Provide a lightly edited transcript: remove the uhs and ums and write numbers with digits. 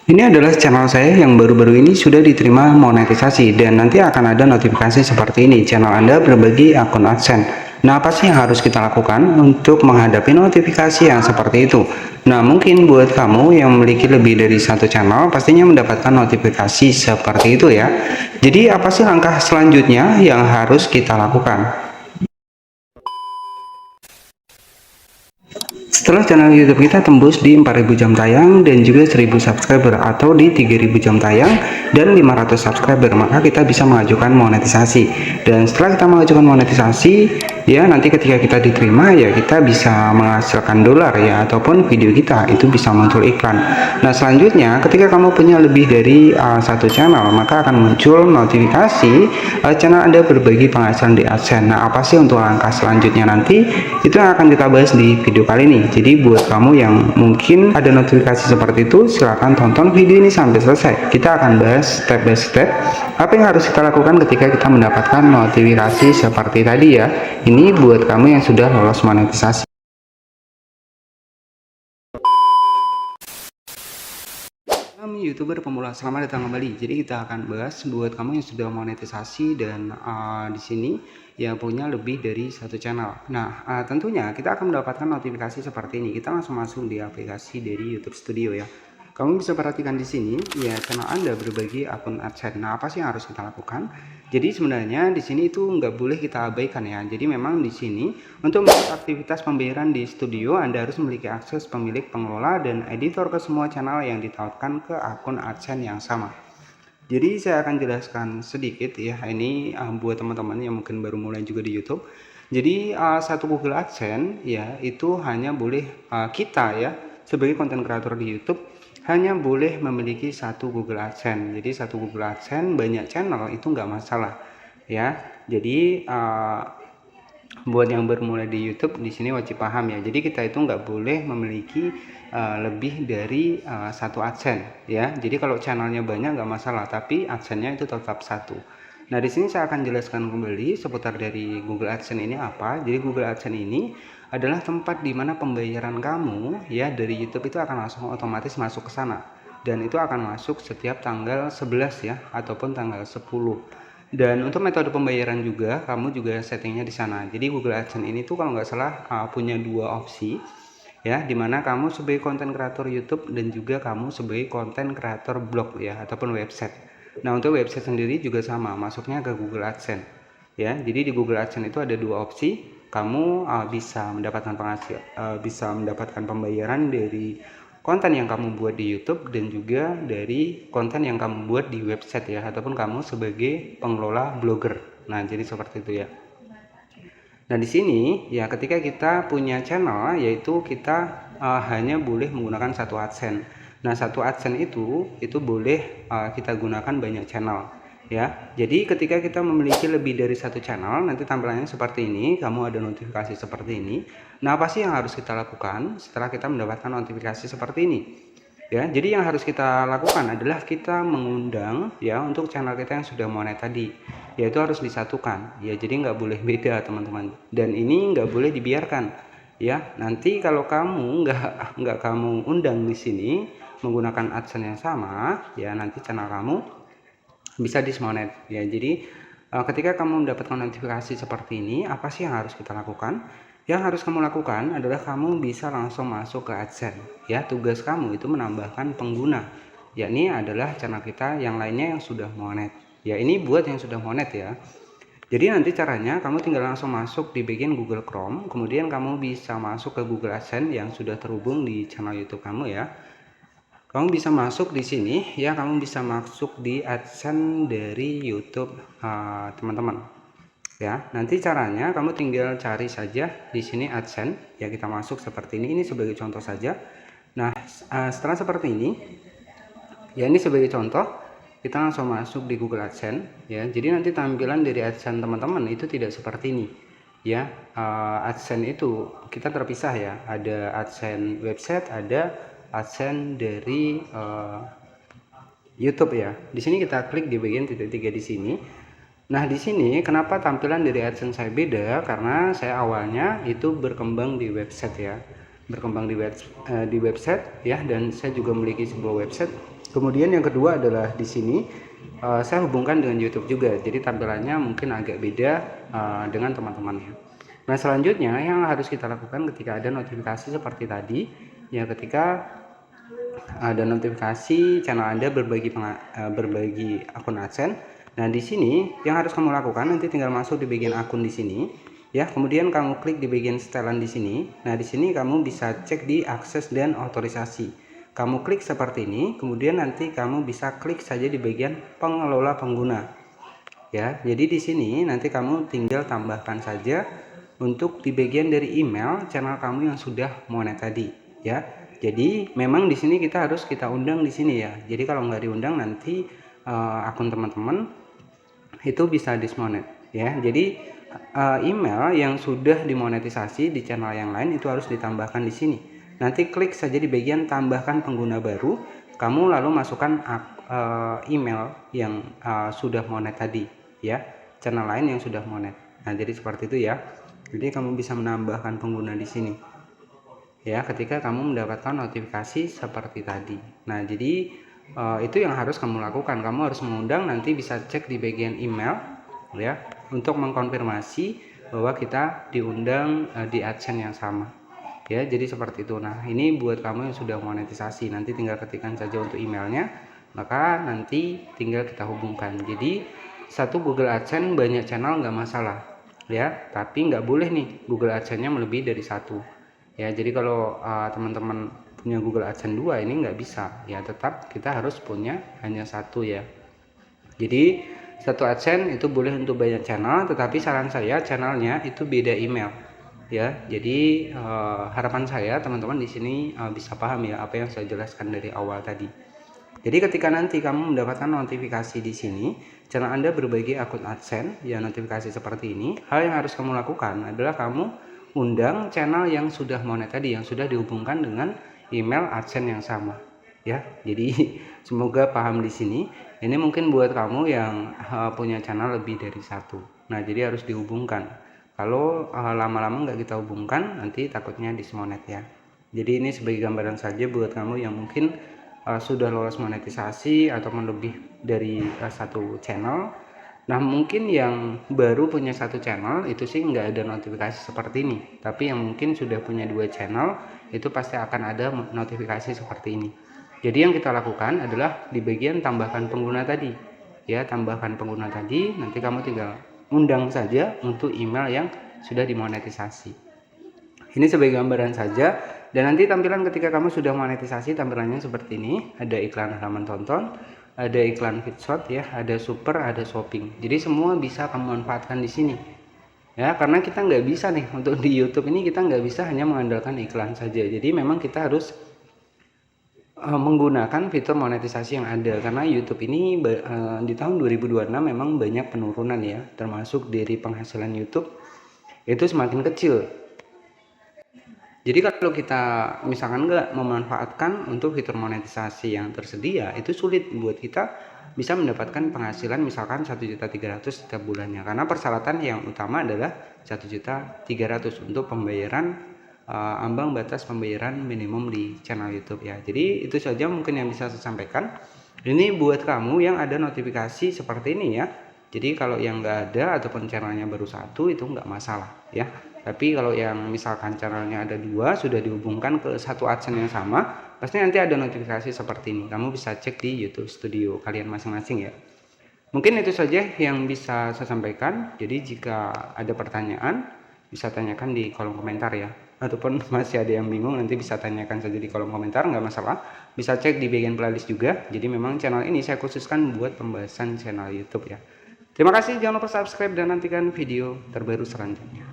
Ini adalah channel saya yang baru-baru ini sudah diterima monetisasi dan nanti akan ada notifikasi seperti ini, channel Anda berbagi akun AdSense. Nah, apa sih yang harus kita lakukan untuk menghadapi notifikasi yang seperti itu? Nah, mungkin buat kamu yang memiliki lebih dari satu channel, pastinya mendapatkan notifikasi seperti itu ya. Jadi, apa sih langkah selanjutnya yang harus kita lakukan? Setelah channel YouTube kita tembus di 4000 jam tayang dan juga 1000 subscriber atau di 3000 jam tayang dan 500 subscriber, maka kita bisa mengajukan monetisasi. Dan setelah kita mengajukan monetisasi, ya nanti ketika kita diterima ya kita bisa menghasilkan dolar ya, ataupun video kita itu bisa muncul iklan. Nah, selanjutnya ketika kamu punya lebih dari satu channel, maka akan muncul notifikasi channel Anda berbagi penghasilan di AdSense. Nah, apa sih untuk langkah selanjutnya nanti? Itu yang akan kita bahas di video kali ini. Jadi buat kamu yang mungkin ada notifikasi seperti itu, silahkan tonton video ini sampai selesai. Kita akan bahas step by step apa yang harus kita lakukan ketika kita mendapatkan notifikasi seperti tadi ya. Ini buat kamu yang sudah lolos monetisasi. YouTuber pemula, selamat datang kembali. Jadi kita akan bahas buat kamu yang sudah monetisasi dan di sini yang punya lebih dari satu channel. Nah, tentunya kita akan mendapatkan notifikasi seperti ini. Kita langsung masuk di aplikasi dari YouTube Studio ya. Kamu bisa perhatikan di sini ya, channel Anda berbagi akun AdSense. Nah, apa sih yang harus kita lakukan? Jadi sebenarnya di sini itu nggak boleh kita abaikan ya. Jadi memang di sini untuk melakukan aktivitas pembayaran di studio, Anda harus memiliki akses pemilik, pengelola, dan editor ke semua channel yang ditautkan ke akun AdSense yang sama. Jadi saya akan jelaskan sedikit ya, ini buat teman-teman yang mungkin baru mulai juga di YouTube. Jadi satu Google AdSense ya itu hanya boleh kita ya sebagai konten kreator di YouTube hanya boleh memiliki satu Google AdSense. Jadi satu Google AdSense banyak channel itu nggak masalah ya. Jadi buat yang bermulai di YouTube di sini wajib paham ya. Jadi kita itu nggak boleh memiliki lebih dari satu AdSense ya. Jadi kalau channelnya banyak nggak masalah, tapi AdSense-nya itu tetap satu. Nah, di sini saya akan jelaskan kembali seputar dari Google AdSense ini apa. Jadi Google AdSense ini adalah tempat di mana pembayaran kamu ya dari YouTube itu akan langsung otomatis masuk ke sana. Dan itu akan masuk setiap tanggal 11 ya, ataupun tanggal 10. Dan untuk metode pembayaran juga kamu juga settingnya di sana. Jadi Google AdSense ini tuh kalau nggak salah punya dua opsi ya, dimana kamu sebagai konten kreator YouTube dan juga kamu sebagai konten kreator blog ya, ataupun website. Nah, untuk website sendiri juga sama, masuknya ke Google AdSense ya. Jadi di Google AdSense itu ada dua opsi. Kamu bisa mendapatkan pembayaran dari konten yang kamu buat di YouTube dan juga dari konten yang kamu buat di website ya, ataupun kamu sebagai pengelola blogger. Nah, jadi seperti itu ya. Nah, di sini ya ketika kita punya channel yaitu kita hanya boleh menggunakan satu AdSense. Nah, satu AdSense itu boleh kita gunakan banyak channel ya. Jadi ketika kita memiliki lebih dari satu channel, nanti tampilannya seperti ini, kamu ada notifikasi seperti ini. Nah, apa sih yang harus kita lakukan setelah kita mendapatkan notifikasi seperti ini? Ya, jadi yang harus kita lakukan adalah kita mengundang ya untuk channel kita yang sudah monet tadi, yaitu harus disatukan ya. Jadi nggak boleh beda teman-teman, dan ini nggak boleh dibiarkan ya. Nanti kalau kamu nggak kamu undang di sini menggunakan AdSense yang sama ya, nanti channel kamu bisa dismonet ya. Jadi ketika kamu mendapatkan notifikasi seperti ini, apa sih yang harus kita lakukan? Yang harus kamu lakukan adalah kamu bisa langsung masuk ke AdSense ya. Tugas kamu itu menambahkan pengguna, yakni adalah channel kita yang lainnya yang sudah monet ya. Ini buat yang sudah monet ya. Jadi nanti caranya kamu tinggal langsung masuk di bagian Google Chrome, kemudian kamu bisa masuk ke Google AdSense yang sudah terhubung di channel YouTube kamu ya. Kamu bisa masuk di sini ya, kamu bisa masuk di AdSense dari YouTube teman-teman. Ya, nanti caranya kamu tinggal cari saja di sini AdSense ya, kita masuk seperti ini sebagai contoh saja. Nah, setelah seperti ini ya, ini sebagai contoh kita langsung masuk di Google AdSense ya. Jadi nanti tampilan dari AdSense teman-teman itu tidak seperti ini ya. AdSense itu kita terpisah ya, ada AdSense website, ada AdSense dari YouTube ya. Di sini kita klik di bagian titik 3 di sini. Nah, di sini kenapa tampilan dari AdSense saya beda? Karena saya awalnya itu berkembang di website ya. berkembang di website ya, dan saya juga memiliki sebuah website. Kemudian yang kedua adalah di sini saya hubungkan dengan YouTube juga, jadi tampilannya mungkin agak beda dengan teman-temannya. Nah, selanjutnya yang harus kita lakukan ketika ada notifikasi seperti tadi ya, ketika ada notifikasi channel Anda berbagi akun AdSense. Nah, di sini yang harus kamu lakukan nanti tinggal masuk di bagian akun di sini ya, kemudian kamu klik di bagian setelan di sini. Nah, di sini kamu bisa cek di akses dan otorisasi. Kamu klik seperti ini, kemudian nanti kamu bisa klik saja di bagian pengelola pengguna. Ya, jadi di sini nanti kamu tinggal tambahkan saja untuk di bagian dari email channel kamu yang sudah monet tadi ya. Jadi memang di sini kita undang di sini ya. Jadi kalau nggak diundang nanti akun teman-teman itu bisa dismonet ya. Jadi email yang sudah dimonetisasi di channel yang lain itu harus ditambahkan di sini. Nanti klik saja di bagian tambahkan pengguna baru, kamu lalu masukkan email yang sudah monet tadi ya, channel lain yang sudah monet. Nah, jadi seperti itu ya. Jadi kamu bisa menambahkan pengguna di sini ya, ketika kamu mendapatkan notifikasi seperti tadi. Nah, jadi itu yang harus kamu lakukan. Kamu harus mengundang, nanti bisa cek di bagian email ya, untuk mengkonfirmasi bahwa kita diundang di AdSense yang sama ya. Jadi seperti itu. Nah, ini buat kamu yang sudah monetisasi, nanti tinggal ketikkan saja untuk emailnya, maka nanti tinggal kita hubungkan. Jadi satu Google AdSense banyak channel nggak masalah ya, tapi nggak boleh nih Google AdSense-nya melebihi dari satu ya. Jadi kalau teman-teman punya Google AdSense 2 ini nggak bisa ya, tetap kita harus punya hanya satu ya. Jadi satu AdSense itu boleh untuk banyak channel, tetapi saran saya channelnya itu beda email ya. Jadi harapan saya teman-teman di sini bisa paham ya apa yang saya jelaskan dari awal tadi. Jadi ketika nanti kamu mendapatkan notifikasi di sini channel Anda berbagi akun AdSense ya, notifikasi seperti ini, hal yang harus kamu lakukan adalah kamu undang channel yang sudah monet tadi, yang sudah dihubungkan dengan email AdSense yang sama ya. Jadi semoga paham di sini. Ini mungkin buat kamu yang punya channel lebih dari satu. Nah, jadi harus dihubungkan. Kalau lama-lama nggak kita hubungkan, nanti takutnya dismonet ya. Jadi ini sebagai gambaran saja buat kamu yang mungkin sudah lolos monetisasi ataupun lebih dari satu channel. Nah, mungkin yang baru punya satu channel itu sih nggak ada notifikasi seperti ini. Tapi yang mungkin sudah punya 2 channel itu pasti akan ada notifikasi seperti ini. Jadi yang kita lakukan adalah di bagian tambahkan pengguna tadi ya, tambahkan pengguna tadi, nanti kamu tinggal undang saja untuk email yang sudah dimonetisasi. Ini sebagai gambaran saja, dan nanti tampilan ketika kamu sudah monetisasi tampilannya seperti ini. Ada iklan halaman tonton, ada iklan feedshot ya, ada super, ada shopping. Jadi semua bisa kamu manfaatkan di sini ya, karena kita nggak bisa nih untuk di YouTube ini, kita nggak bisa hanya mengandalkan iklan saja. Jadi memang kita harus menggunakan fitur monetisasi yang ada, karena YouTube ini di tahun 2026 memang banyak penurunan ya, termasuk dari penghasilan YouTube itu semakin kecil. Jadi kalau kita misalkan nggak memanfaatkan untuk fitur monetisasi yang tersedia, itu sulit buat kita bisa mendapatkan penghasilan misalkan 1.300.000 setiap bulannya, karena persyaratan yang utama adalah 1.300.000 untuk pembayaran ambang batas pembayaran minimum di channel YouTube ya. Jadi itu saja mungkin yang bisa saya sampaikan. Ini buat kamu yang ada notifikasi seperti ini ya. Jadi kalau yang nggak ada ataupun channelnya baru satu itu nggak masalah ya. Tapi kalau yang misalkan channelnya ada 2 sudah dihubungkan ke satu AdSense yang sama, pasti nanti ada notifikasi seperti ini. Kamu bisa cek di YouTube Studio kalian masing-masing ya. Mungkin itu saja yang bisa saya sampaikan. Jadi jika ada pertanyaan bisa tanyakan di kolom komentar ya, ataupun masih ada yang bingung nanti bisa tanyakan saja di kolom komentar, nggak masalah. Bisa cek di bagian playlist juga. Jadi memang channel ini saya khususkan buat pembahasan channel YouTube ya. Terima kasih, jangan lupa subscribe dan nantikan video terbaru selanjutnya.